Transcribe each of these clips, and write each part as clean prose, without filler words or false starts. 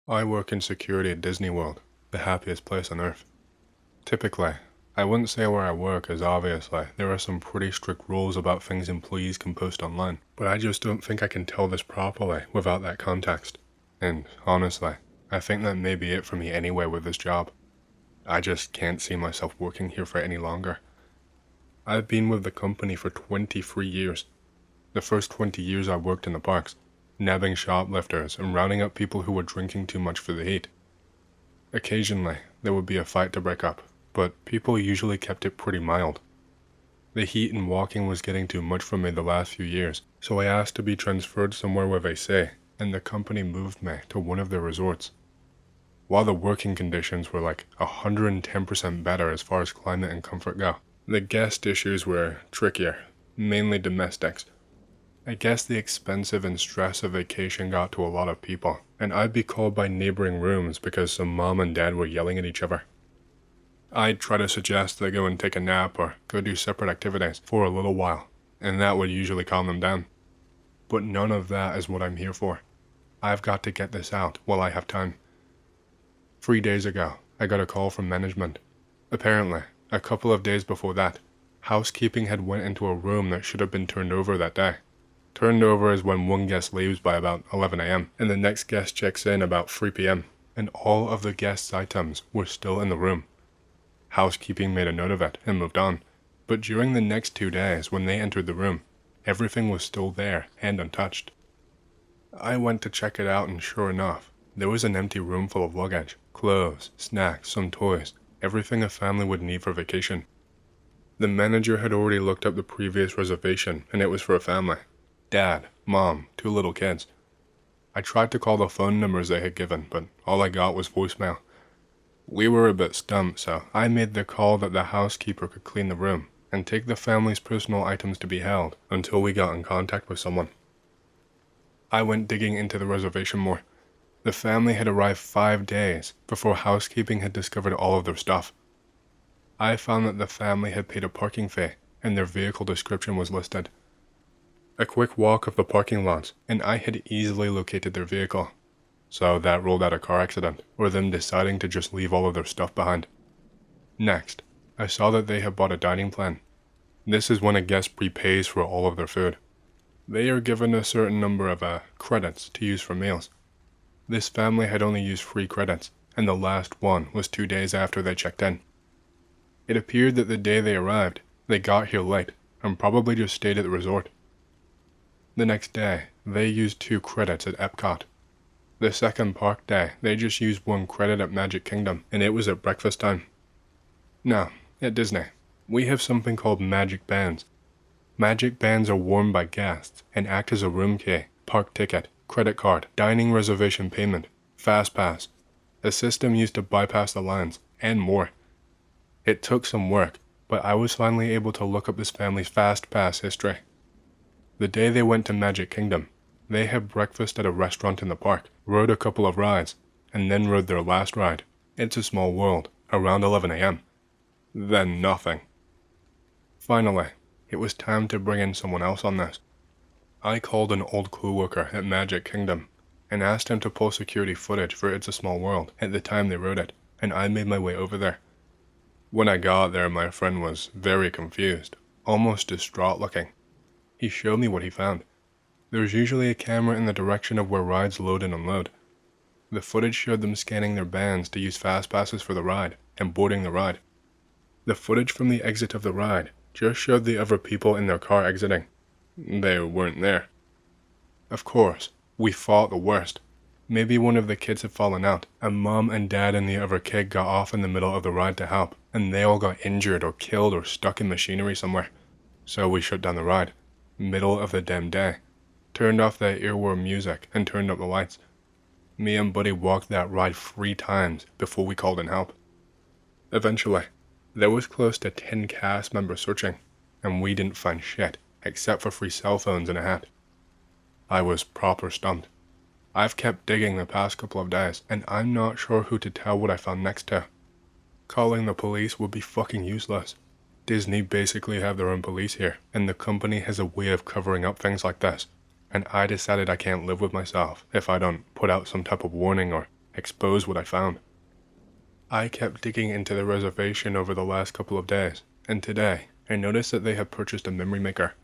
I work in security at Disney World, the happiest place on earth. Typically, I wouldn't say where I work as obviously there are some pretty strict rules about things employees can post online, but I just don't think I can tell this properly without that context. And honestly, I think that may be it for me anyway with this job. I just can't see myself working here for any longer. I've been with the company for 23 years. The first 20 years I worked in the parks, nabbing shoplifters and rounding up people who were drinking too much for the heat. Occasionally, there would be a fight to break up, but people usually kept it pretty mild. The heat and walking was getting too much for me the last few years, so I asked to be transferred somewhere with AC, and the company moved me to one of their resorts. While the working conditions were like 110% better as far as climate and comfort go, the guest issues were trickier, mainly domestics. I guess the expensive and stress of vacation got to a lot of people, and I'd be called by neighboring rooms because some mom and dad were yelling at each other. I'd try to suggest they go and take a nap or go do separate activities for a little while, and that would usually calm them down. But none of that is what I'm here for. I've got to get this out while I have time. 3 days ago, I got a call from management. Apparently, a couple of days before that, housekeeping had went into a room that should have been turned over that day. Turned over is when one guest leaves by about 11 a.m. and the next guest checks in about 3 p.m. and all of the guests' items were still in the room. Housekeeping made a note of it and moved on, but during the next 2 days when they entered the room, everything was still there and untouched. I went to check it out and sure enough, there was an empty room full of luggage, clothes, snacks, some toys, everything a family would need for vacation. The manager had already looked up the previous reservation and it was for a family. Dad, Mom, 2 little kids. I tried to call the phone numbers they had given, but all I got was voicemail. We were a bit stumped, so I made the call that the housekeeper could clean the room and take the family's personal items to be held until we got in contact with someone. I went digging into the reservation more. The family had arrived 5 days before housekeeping had discovered all of their stuff. I found that the family had paid a parking fee and their vehicle description was listed. A quick walk of the parking lots, and I had easily located their vehicle. So that ruled out a car accident, or them deciding to just leave all of their stuff behind. Next, I saw that they had bought a dining plan. This is when a guest prepays for all of their food. They are given a certain number of credits to use for meals. This family had only used 3 credits, and the last one was 2 days after they checked in. It appeared that the day they arrived, they got here late, and probably just stayed at the resort. The next day, they used 2 credits at Epcot. The second park day, they just used 1 credit at Magic Kingdom, and it was at breakfast time. Now, at Disney, we have something called Magic Bands. Magic Bands are worn by guests and act as a room key, park ticket, credit card, dining reservation payment, fast pass, a system used to bypass the lines, and more. It took some work, but I was finally able to look up this family's fast pass history. The day they went to Magic Kingdom, they had breakfast at a restaurant in the park, rode a couple of rides, and then rode their last ride, It's a Small World, around 11 a.m. Then nothing. Finally, it was time to bring in someone else on this. I called an old co-worker at Magic Kingdom and asked him to pull security footage for It's a Small World at the time they rode it, and I made my way over there. When I got there, my friend was very confused, almost distraught looking. He showed me what he found. There's usually a camera in the direction of where rides load and unload. The footage showed them scanning their bands to use fast passes for the ride and boarding the ride. The footage from the exit of the ride just showed the other people in their car exiting. They weren't there. Of course, we thought the worst. Maybe one of the kids had fallen out, and Mom and Dad and the other kid got off in the middle of the ride to help, and they all got injured or killed or stuck in machinery somewhere. So we shut down the ride. Middle of the damn day. Turned off that earworm music and turned up the lights. Me and Buddy walked that ride 3 times before we called in help. Eventually, there was close to 10 cast members searching, and we didn't find shit except for 3 cell phones and a hat. I was proper stumped. I've kept digging the past couple of days, and I'm not sure who to tell what I found next to. Calling the police would be fucking useless. Disney basically have their own police here, and the company has a way of covering up things like this, and I decided I can't live with myself if I don't put out some type of warning or expose what I found. I kept digging into the reservation over the last couple of days, and today, I noticed that they have purchased a memory maker.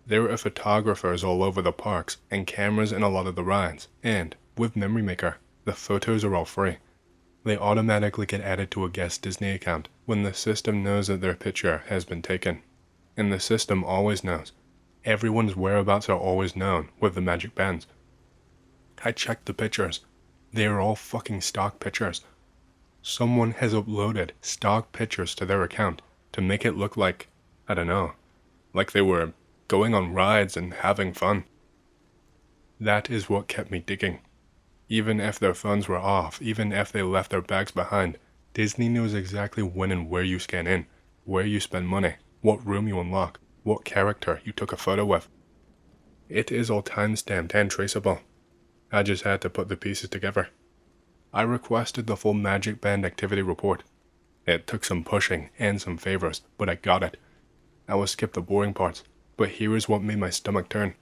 There are photographers all over the parks, and cameras in a lot of the rides, and, with Memory Maker, the photos are all free. They automatically get added to a guest Disney account when the system knows that their picture has been taken. And the system always knows. Everyone's whereabouts are always known with the magic bands. I checked the pictures. They are all fucking stock pictures. Someone has uploaded stock pictures to their account to make it look like, I don't know, like they were going on rides and having fun. That is what kept me digging. Even if their phones were off, even if they left their bags behind, Disney knows exactly when and where you scan in, where you spend money, what room you unlock, what character you took a photo with. It is all time-stamped and traceable. I just had to put the pieces together. I requested the full Magic Band activity report. It took some pushing and some favors, but I got it. I will skip the boring parts, but here is what made my stomach turn.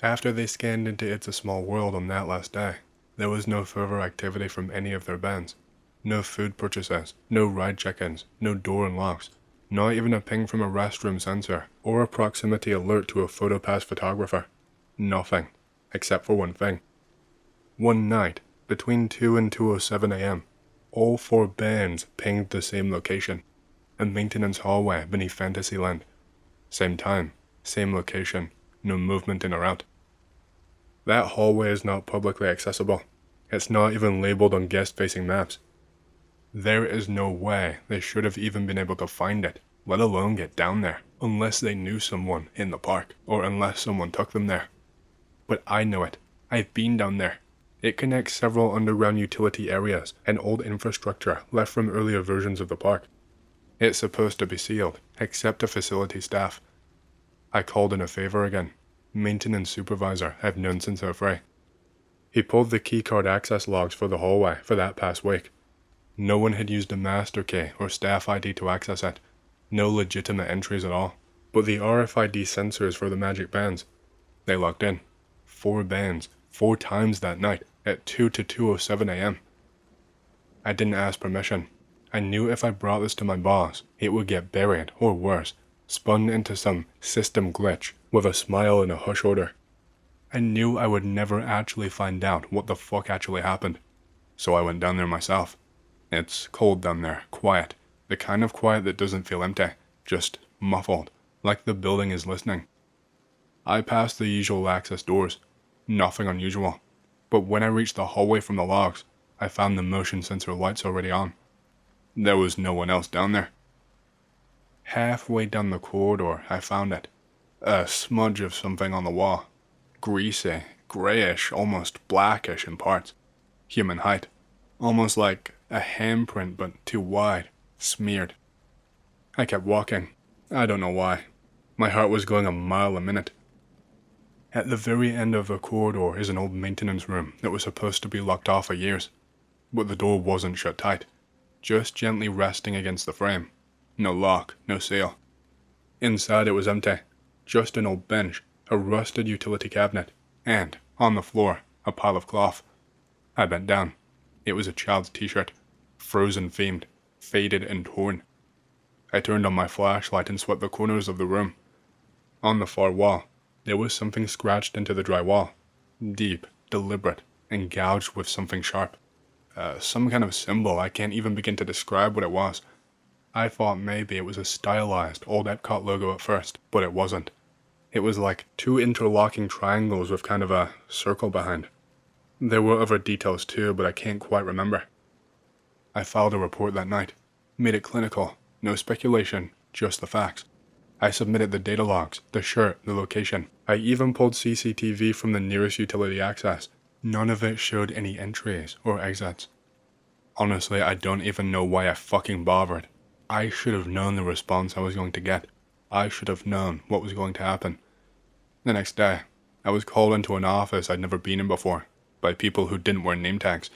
After they scanned into It's a Small World on that last day, there was no further activity from any of their bands. No food purchases, no ride check-ins, no door unlocks, not even a ping from a restroom sensor, or a proximity alert to a PhotoPass photographer. Nothing, except for one thing. One night, between 2 and 2:07 a.m., all 4 bands pinged the same location, a maintenance hallway beneath Fantasyland. Same time, same location, no movement in or out. That hallway is not publicly accessible. It's not even labeled on guest-facing maps. There is no way they should have even been able to find it, let alone get down there, unless they knew someone in the park, or unless someone took them there. But I know it. I've been down there. It connects several underground utility areas and old infrastructure left from earlier versions of the park. It's supposed to be sealed, except to facility staff. I called in a favor again. Maintenance supervisor I've known since they're free. He pulled the keycard access logs for the hallway for that past week. No one had used a master key or staff ID to access it. No legitimate entries at all. But the RFID sensors for the magic bands, they logged in. 4 bands, 4 times that night, at 2 to 2:07 a.m. I didn't ask permission. I knew if I brought this to my boss, it would get buried, or worse, spun into some system glitch with a smile and a hush order. I knew I would never actually find out what the fuck actually happened. So I went down there myself. It's cold down there, quiet. The kind of quiet that doesn't feel empty, just muffled, like the building is listening. I passed the usual access doors. Nothing unusual. But when I reached the hallway from the logs, I found the motion sensor lights already on. There was no one else down there. Halfway down the corridor, I found it. A smudge of something on the wall. Greasy, grayish, almost blackish in parts. Human height. Almost like a handprint, but too wide. Smeared. I kept walking. I don't know why. My heart was going a mile a minute. At the very end of the corridor is an old maintenance room that was supposed to be locked off for years. But the door wasn't shut tight. Just gently resting against the frame. No lock, no seal. Inside it was empty. Just an old bench, a rusted utility cabinet, and, on the floor, a pile of cloth. I bent down. It was a child's t-shirt, frozen themed, faded and torn. I turned on my flashlight and swept the corners of the room. On the far wall, there was something scratched into the dry wall. Deep, deliberate, and gouged with something sharp. Some kind of symbol. I can't even begin to describe what it was. I thought maybe it was a stylized old Epcot logo at first, but it wasn't. It was like 2 interlocking triangles with kind of a circle behind. There were other details too, but I can't quite remember. I filed a report that night. Made it clinical. No speculation, just the facts. I submitted the data logs, the shirt, the location. I even pulled CCTV from the nearest utility access. None of it showed any entries or exits. Honestly, I don't even know why I fucking bothered. I should have known the response I was going to get. I should have known what was going to happen. The next day, I was called into an office I'd never been in before, by people who didn't wear name tags.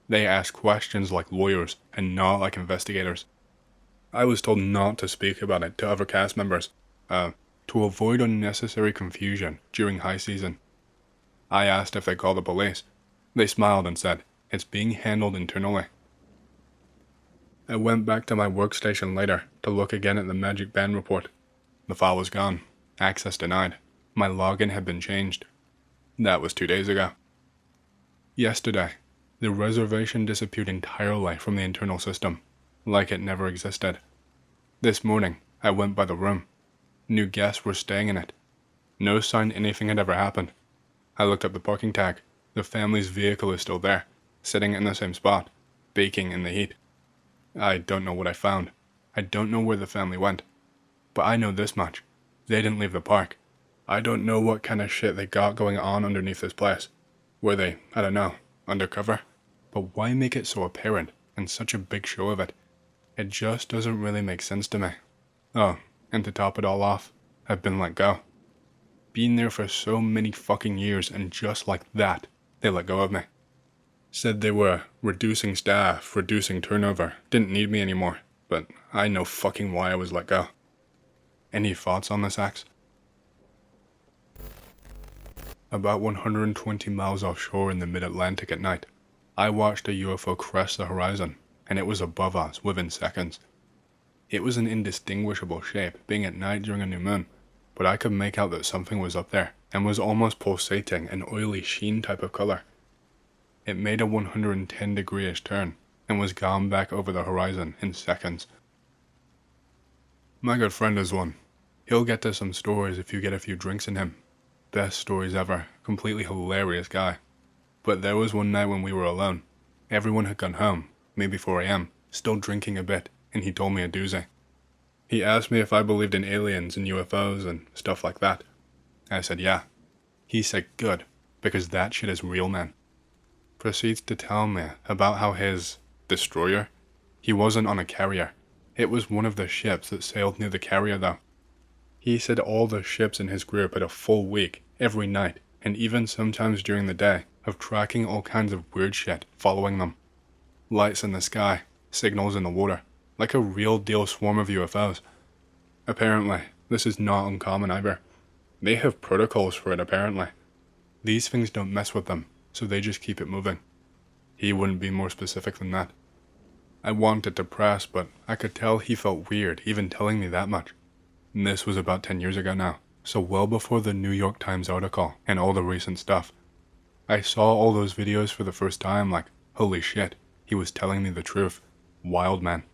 They asked questions like lawyers and not like investigators. I was told not to speak about it to other cast members, to avoid unnecessary confusion during high season. I asked if they called the police. They smiled and said, It's being handled internally. I went back to my workstation later to look again at the magic band report. The file was gone. Access denied. My login had been changed. That was 2 days ago. Yesterday, the reservation disappeared entirely from the internal system, like it never existed. This morning, I went by the room. New guests were staying in it. No sign anything had ever happened. I looked up the parking tag. The family's vehicle is still there, sitting in the same spot, baking in the heat. I don't know what I found. I don't know where the family went. But I know this much. They didn't leave the park. I don't know what kind of shit they got going on underneath this place. Were they, I don't know, undercover? But why make it so apparent and such a big show of it? It just doesn't really make sense to me. Oh, and to top it all off, I've been let go. Been there for so many fucking years, and just like that, they let go of me. Said they were reducing staff, reducing turnover, didn't need me anymore, but I know fucking why I was let go. Any thoughts on this, Axe? About 120 miles offshore in the mid-Atlantic at night, I watched a UFO crest the horizon, and it was above us within seconds. It was an indistinguishable shape, being at night during a new moon, but I could make out that something was up there, and was almost pulsating an oily sheen type of color. It made a 110-degree-ish turn, and was gone back over the horizon in seconds. My good friend is one. He'll get to some stories if you get a few drinks in him. Best stories ever, completely hilarious guy. But there was one night when we were alone. Everyone had gone home, maybe 4 a.m., still drinking a bit, and he told me a doozy. He asked me if I believed in aliens and UFOs and stuff like that. I said yeah. He said good, because that shit is real, man. Proceeds to tell me about how his destroyer, he wasn't on a carrier. It was one of the ships that sailed near the carrier though. He said all the ships in his group had a full week, every night, and even sometimes during the day, of tracking all kinds of weird shit following them. Lights in the sky, signals in the water, like a real deal swarm of UFOs. Apparently, this is not uncommon either. They have protocols for it apparently. These things don't mess with them, so they just keep it moving. He wouldn't be more specific than that. I wanted to press, but I could tell he felt weird even telling me that much. And this was about 10 years ago now, so well before the New York Times article and all the recent stuff. I saw all those videos for the first time like, holy shit, he was telling me the truth. Wild man.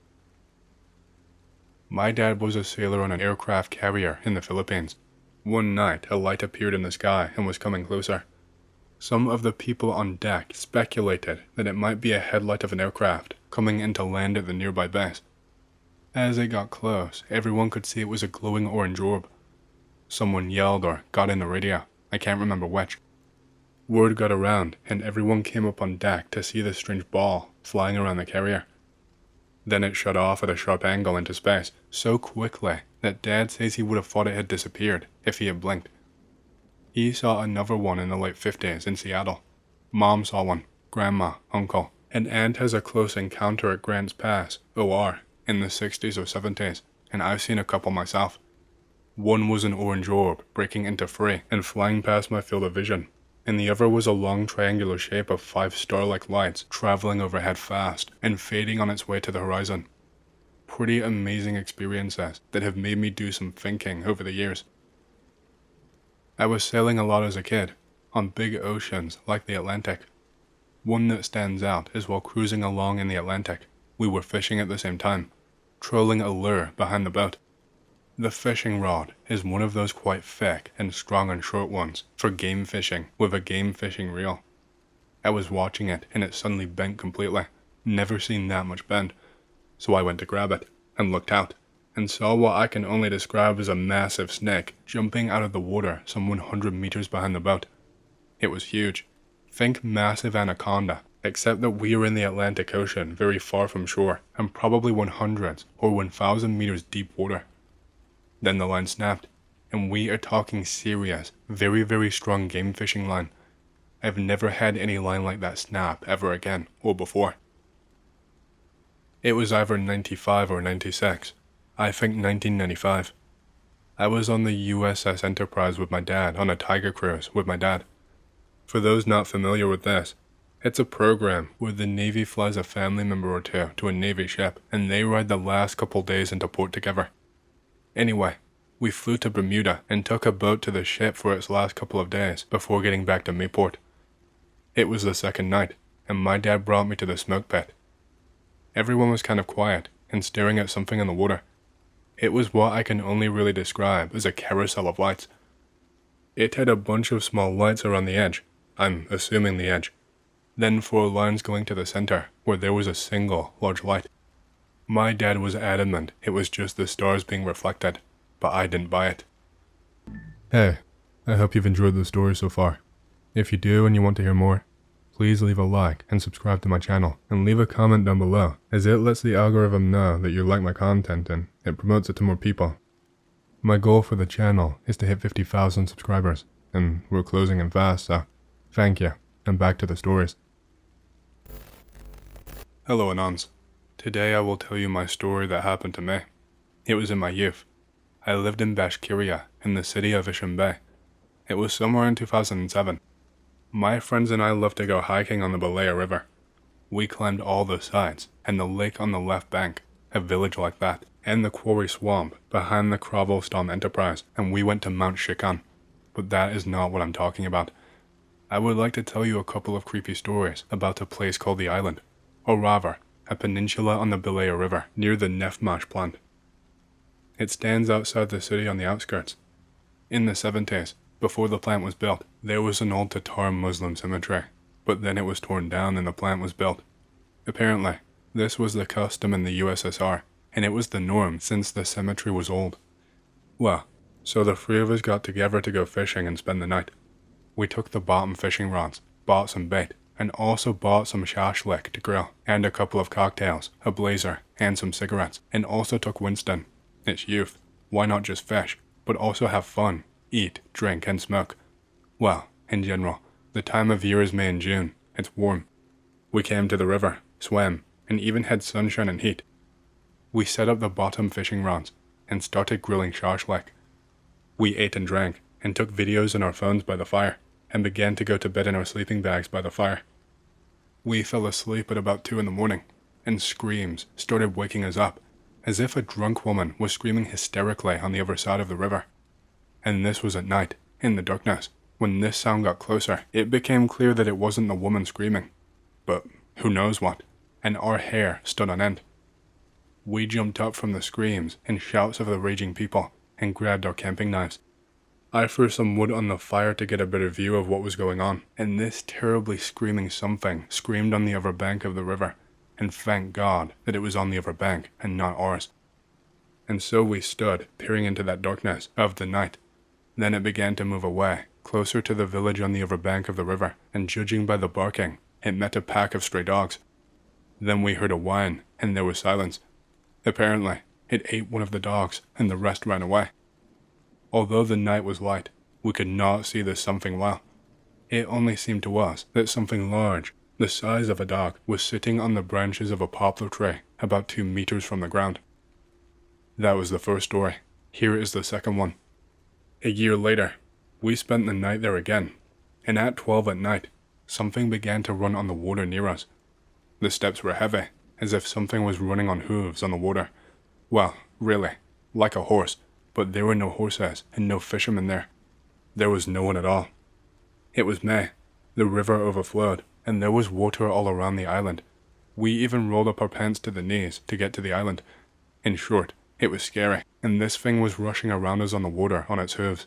My dad was a sailor on an aircraft carrier in the Philippines. One night, a light appeared in the sky and was coming closer. Some of the people on deck speculated that it might be a headlight of an aircraft coming in to land at the nearby base. As it got close, everyone could see it was a glowing orange orb. Someone yelled or got in the radio, I can't remember which. Word got around and everyone came up on deck to see this strange ball flying around the carrier. Then it shot off at a sharp angle into space so quickly that Dad says he would have thought it had disappeared if he had blinked. He saw another one in the late 50s in Seattle. Mom saw one, Grandma, Uncle, and Aunt has a close encounter at Grants Pass, OR, in the 60s or 70s, and I've seen a couple myself. One was an orange orb breaking into 3 and flying past my field of vision, and the other was a long triangular shape of 5 star-like lights traveling overhead fast and fading on its way to the horizon. Pretty amazing experiences that have made me do some thinking over the years. I was sailing a lot as a kid, on big oceans like the Atlantic. One that stands out is while cruising along in the Atlantic, we were fishing at the same time, trolling a lure behind the boat. The fishing rod is one of those quite thick and strong and short ones for game fishing with a game fishing reel. I was watching it and it suddenly bent completely, never seen that much bend, so I went to grab it and looked out and saw what I can only describe as a massive snake jumping out of the water some 100 meters behind the boat. It was huge. Think massive anaconda, except that we were in the Atlantic Ocean very far from shore and probably 100 or 1,000 meters deep water. Then the line snapped, and we are talking serious, very very strong game fishing line. I've never had any line like that snap ever again, or before. It was either 95 or 96. I think 1995. I was on the USS Enterprise with my dad on a Tiger cruise with my dad. For those not familiar with this, It's a program where the Navy flies a family member or two to a Navy ship and they ride the last couple days into port together. Anyway, we flew to Bermuda and took a boat to the ship for its last couple of days before getting back to Mayport. It was the second night, and my dad brought me to the smoke pit. Everyone was kind of quiet and staring at something in the water. It was what I can only really describe as a carousel of lights. It had a bunch of small lights around the edge, I'm assuming the edge, then 4 lines going to the center where there was a single large light. My dad was adamant it was just the stars being reflected, but I didn't buy it. Hey, I hope you've enjoyed the story so far. If you do and you want to hear more, please leave a like and subscribe to my channel and leave a comment down below, as it lets the algorithm know that you like my content and it promotes it to more people. My goal for the channel is to hit 50,000 subscribers, and we're closing in fast, so thank you, and back to the stories. Hello Anons. Today I will tell you my story that happened to me. It was in my youth. I lived in Bashkiria, in the city of Ishanbay. It was somewhere in 2007. My friends and I loved to go hiking on the Balea River. We climbed all the sides, and the lake on the left bank, a village like that, and the quarry swamp behind the Kravelstom Enterprise, and we went to Mount Shikan. But that is not what I'm talking about. I would like to tell you a couple of creepy stories about a place called the Island, or rather, a peninsula on the Balea River near the Neftmash plant. It stands outside the city on the outskirts. In the 70s, before the plant was built, there was an old Tatar Muslim cemetery, but then it was torn down and the plant was built. Apparently, this was the custom in the USSR, and it was the norm since the cemetery was old. Well, so the 3 of us got together to go fishing and spend the night. We took the bottom fishing rods, bought some bait, and also bought some shashlik to grill, and a couple of cocktails, a blazer, and some cigarettes, and also took Winston. It's youth, why not just fish, but also have fun, eat, drink, and smoke? Well, in general, the time of year is May and June, it's warm. We came to the river, swam, and even had sunshine and heat. We set up the bottom fishing rods, and started grilling shashlik. We ate and drank, and took videos on our phones by the fire, and began to go to bed in our sleeping bags by the fire. We fell asleep at about 2 in the morning, and screams started waking us up, as if a drunk woman was screaming hysterically on the other side of the river. And this was at night, in the darkness. When this sound got closer, it became clear that it wasn't the woman screaming, but who knows what, and our hair stood on end. We jumped up from the screams and shouts of the raging people, and grabbed our camping knives. I threw some wood on the fire to get a better view of what was going on, and this terribly screaming something screamed on the other bank of the river, and thank God that it was on the other bank and not ours. And so we stood, peering into that darkness of the night. Then it began to move away, closer to the village on the other bank of the river, and judging by the barking, it met a pack of stray dogs. Then we heard a whine, and there was silence. Apparently, it ate one of the dogs, and the rest ran away. Although the night was light, we could not see this something well. It only seemed to us that something large, the size of a dog, was sitting on the branches of a poplar tree about 2 meters from the ground. That was the first story. Here is the second one. A year later, we spent the night there again, and at 12 at night, something began to run on the water near us. The steps were heavy, as if something was running on hooves on the water. Well, really, like a horse, but there were no horses and no fishermen there. There was no one at all. It was May. The river overflowed, and there was water all around the island. We even rolled up our pants to the knees to get to the island. In short, it was scary, and this thing was rushing around us on the water on its hooves.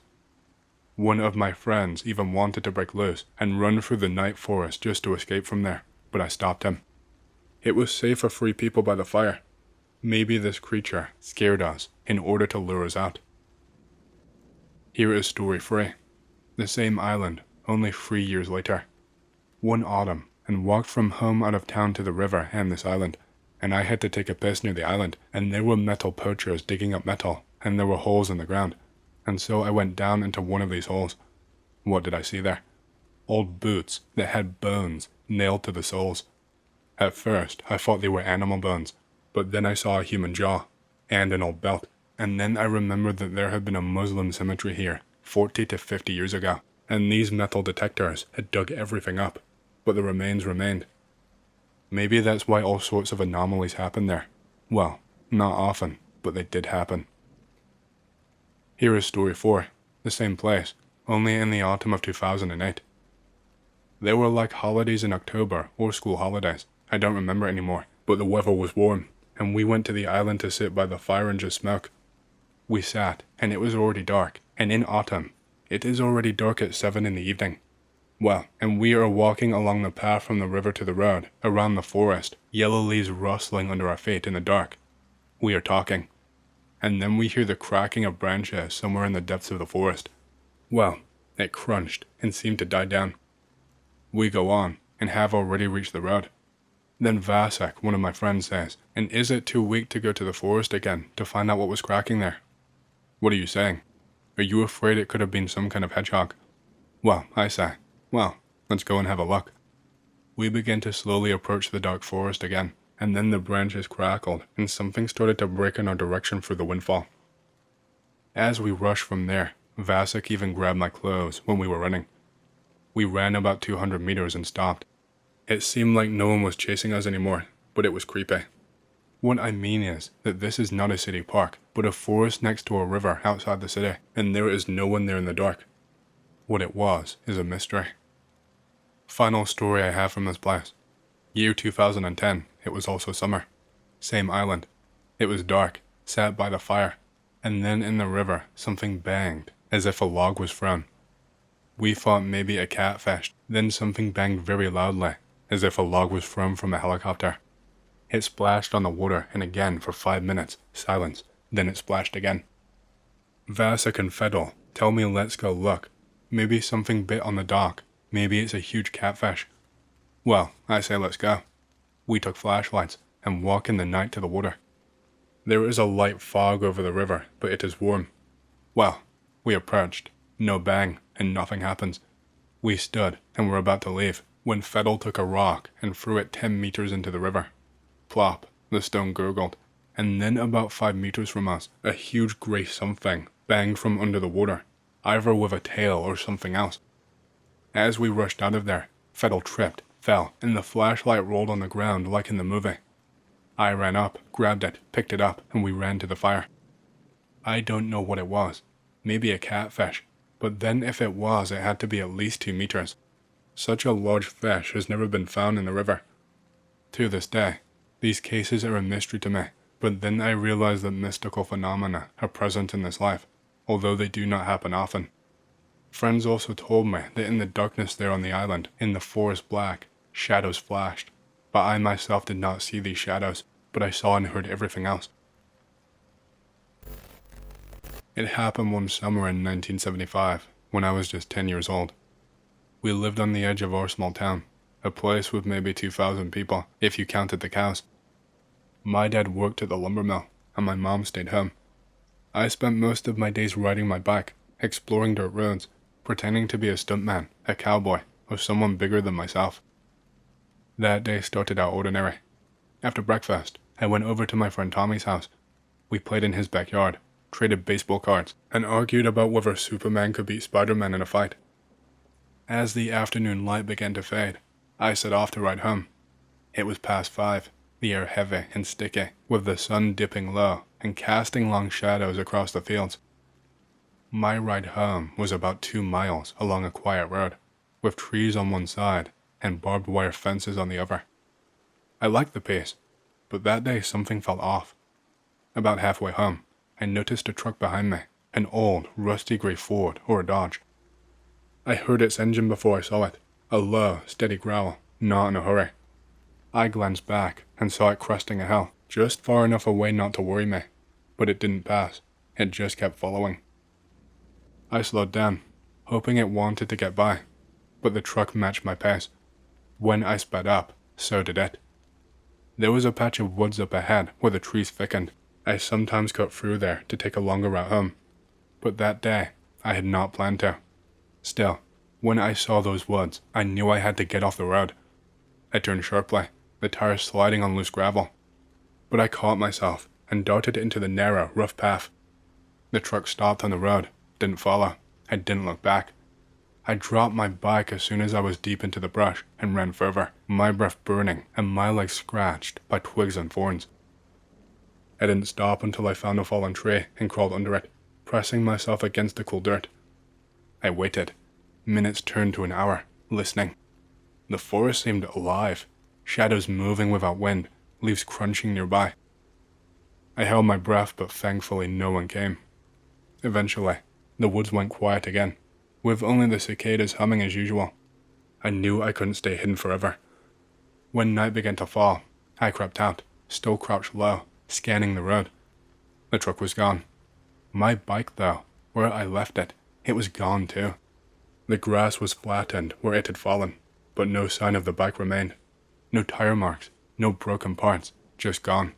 One of my friends even wanted to break loose and run through the night forest just to escape from there, but I stopped him. It was safe for 3 people by the fire. Maybe this creature scared us in order to lure us out. Here is story 3. The same island, only 3 years later. One autumn, and walked from home out of town to the river and this island, and I had to take a piss near the island, and there were metal poachers digging up metal, and there were holes in the ground, and so I went down into one of these holes. What did I see there? Old boots that had bones nailed to the soles. At first, I thought they were animal bones, but then I saw a human jaw, and an old belt, and then I remembered that there had been a Muslim cemetery here 40 to 50 years ago, and these metal detectors had dug everything up. but the remains remained. Maybe that's why all sorts of anomalies happen there. Well, not often, but they did happen. Here is story 4, the same place, only in the autumn of 2008. They were like holidays in October or school holidays, I don't remember anymore, but the weather was warm, and we went to the island to sit by the fire and just smoke. We sat, and it was already dark, and in autumn, it is already dark at 7 in the evening. Well, and we are walking along the path from the river to the road, around the forest, yellow leaves rustling under our feet in the dark. We are talking. And then we hear the cracking of branches somewhere in the depths of the forest. Well, it crunched and seemed to die down. We go on, and have already reached the road. Then Vasek, one of my friends, says, "And is it too weak to go to the forest again to find out what was cracking there?" What are you saying? Are you afraid it could have been some kind of hedgehog? Well, I say, well, let's go and have a look. We began to slowly approach the dark forest again, and then the branches crackled, and something started to break in our direction through the windfall. As we rushed from there, Vasek even grabbed my clothes when we were running. We ran about 200 meters and stopped. It seemed like no one was chasing us anymore, but it was creepy. What I mean is that this is not a city park, but a forest next to a river outside the city, and there is no one there in the dark. What it was is a mystery. Final story I have from this place. Year 2010, it was also summer. Same island. It was dark, sat by the fire, and then in the river something banged, as if a log was thrown. We thought maybe a catfish, then something banged very loudly, as if a log was thrown from a helicopter. It splashed on the water, and again for 5 minutes, silence, then it splashed again. Vasek and Fedel tell me let's go look. Maybe something bit on the dock, maybe it's a huge catfish. Well, I say let's go. We took flashlights, and walk in the night to the water. There is a light fog over the river, but it is warm. Well, we approached, no bang, and nothing happens. We stood, and were about to leave, when Fedel took a rock and threw it 10 meters into the river. Plop, the stone gurgled, and then about 5 meters from us, a huge grey something banged from under the water, either with a tail or something else. As we rushed out of there, Fedel tripped, fell, and the flashlight rolled on the ground like in the movie. I ran up, grabbed it, picked it up, and we ran to the fire. I don't know what it was, maybe a catfish, but then if it was, it had to be at least 2 meters. Such a large fish has never been found in the river. To this day, these cases are a mystery to me, but then I realize that mystical phenomena are present in this life, although they do not happen often. Friends also told me that in the darkness there on the island, in the forest black, shadows flashed, but I myself did not see these shadows, but I saw and heard everything else. It happened one summer in 1975, when I was just 10 years old. We lived on the edge of our small town, a place with maybe 2,000 people, if you counted the cows. My dad worked at the lumber mill, and my mom stayed home. I spent most of my days riding my bike, exploring dirt roads, pretending to be a stuntman, a cowboy, or someone bigger than myself. That day started out ordinary. After breakfast, I went over to my friend Tommy's house. We played in his backyard, traded baseball cards, and argued about whether Superman could beat Spider-Man in a fight. As the afternoon light began to fade, I set off to ride home. It was past 5, the air heavy and sticky, with the sun dipping low and casting long shadows across the fields. My ride home was about 2 miles along a quiet road, with trees on one side and barbed wire fences on the other. I liked the pace, but that day something felt off. About halfway home, I noticed a truck behind me, an old, rusty grey Ford or a Dodge. I heard its engine before I saw it, a low, steady growl, not in a hurry. I glanced back and saw it cresting a hill, just far enough away not to worry me, but it didn't pass, it just kept following. I slowed down, hoping it wanted to get by, but the truck matched my pace. When I sped up, so did it. There was a patch of woods up ahead where the trees thickened. I sometimes cut through there to take a longer route home, but that day I had not planned to. Still, when I saw those woods, I knew I had to get off the road. I turned sharply, the tires sliding on loose gravel. But I caught myself and darted into the narrow, rough path. The truck stopped on the road, didn't follow. I didn't look back. I dropped my bike as soon as I was deep into the brush and ran further, my breath burning and my legs scratched by twigs and thorns. I didn't stop until I found a fallen tree and crawled under it, pressing myself against the cool dirt. I waited. Minutes turned to an hour, listening. The forest seemed alive, shadows moving without wind, leaves crunching nearby. I held my breath, but thankfully no one came. Eventually, the woods went quiet again, with only the cicadas humming as usual. I knew I couldn't stay hidden forever. When night began to fall, I crept out, still crouched low, scanning the road. The truck was gone. My bike, though, where I left it, it was gone too. The grass was flattened where it had fallen, but no sign of the bike remained. No tire marks, no broken parts, just gone.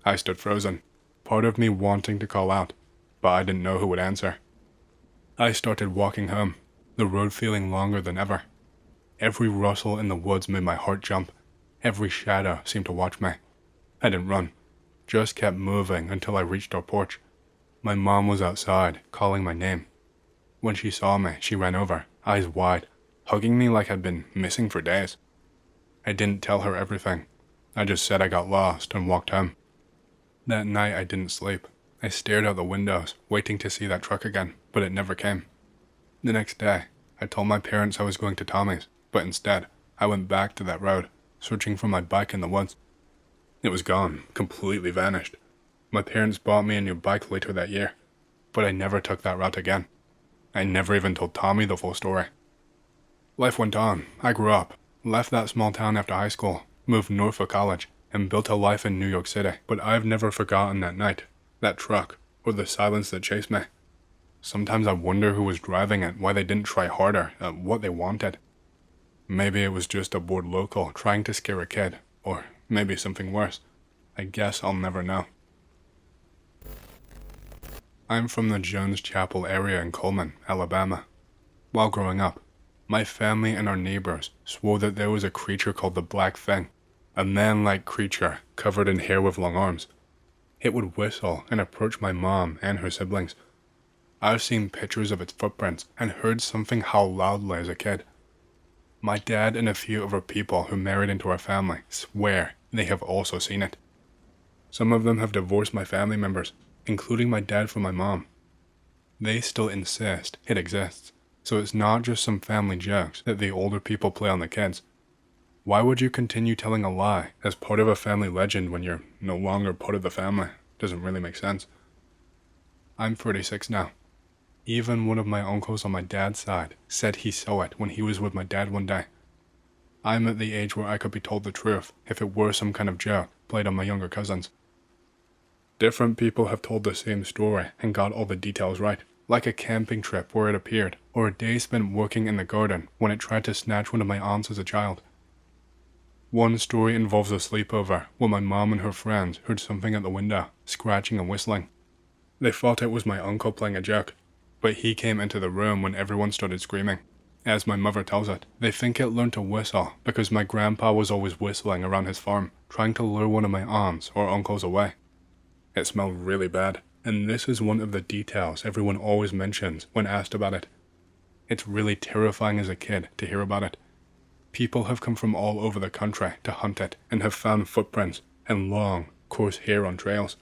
I stood frozen, part of me wanting to call out, but I didn't know who would answer. I started walking home, the road feeling longer than ever. Every rustle in the woods made my heart jump. Every shadow seemed to watch me. I didn't run, just kept moving until I reached our porch. My mom was outside, calling my name. When she saw me, she ran over, eyes wide, hugging me like I'd been missing for days. I didn't tell her everything. I just said I got lost and walked home. That night I didn't sleep. I stared out the windows, waiting to see that truck again, but it never came. The next day, I told my parents I was going to Tommy's, but instead, I went back to that road, searching for my bike in the woods. It was gone, completely vanished. My parents bought me a new bike later that year, but I never took that route again. I never even told Tommy the full story. Life went on. I grew up, left that small town after high school, moved north for college, and built a life in New York City. But I've never forgotten that night, that truck, or the silence that chased me. Sometimes I wonder who was driving it, why they didn't try harder at what they wanted. Maybe it was just a bored local trying to scare a kid, or maybe something worse. I guess I'll never know. I'm from the Jones Chapel area in Coleman, Alabama. While growing up, my family and our neighbors swore that there was a creature called the Black Thing, a man-like creature covered in hair with long arms. It would whistle and approach my mom and her siblings. I've seen pictures of its footprints and heard something howl loudly as a kid. My dad and a few other people who married into our family swear they have also seen it. Some of them have divorced my family members, including my dad from my mom. They still insist it exists, so it's not just some family jokes that the older people play on the kids. Why would you continue telling a lie as part of a family legend when you're no longer part of the family? Doesn't really make sense. I'm 36 now. Even one of my uncles on my dad's side said he saw it when he was with my dad one day. I'm at the age where I could be told the truth if it were some kind of joke played on my younger cousins. Different people have told the same story and got all the details right, like a camping trip where it appeared, or a day spent working in the garden when it tried to snatch one of my aunts as a child. One story involves a sleepover where my mom and her friends heard something at the window, scratching and whistling. They thought it was my uncle playing a joke, but he came into the room when everyone started screaming. As my mother tells it, they think it learned to whistle because my grandpa was always whistling around his farm, trying to lure one of my aunts or uncles away. It smelled really bad, and this is one of the details everyone always mentions when asked about it. It's really terrifying as a kid to hear about it. People have come from all over the country to hunt it and have found footprints and long, coarse hair on trails.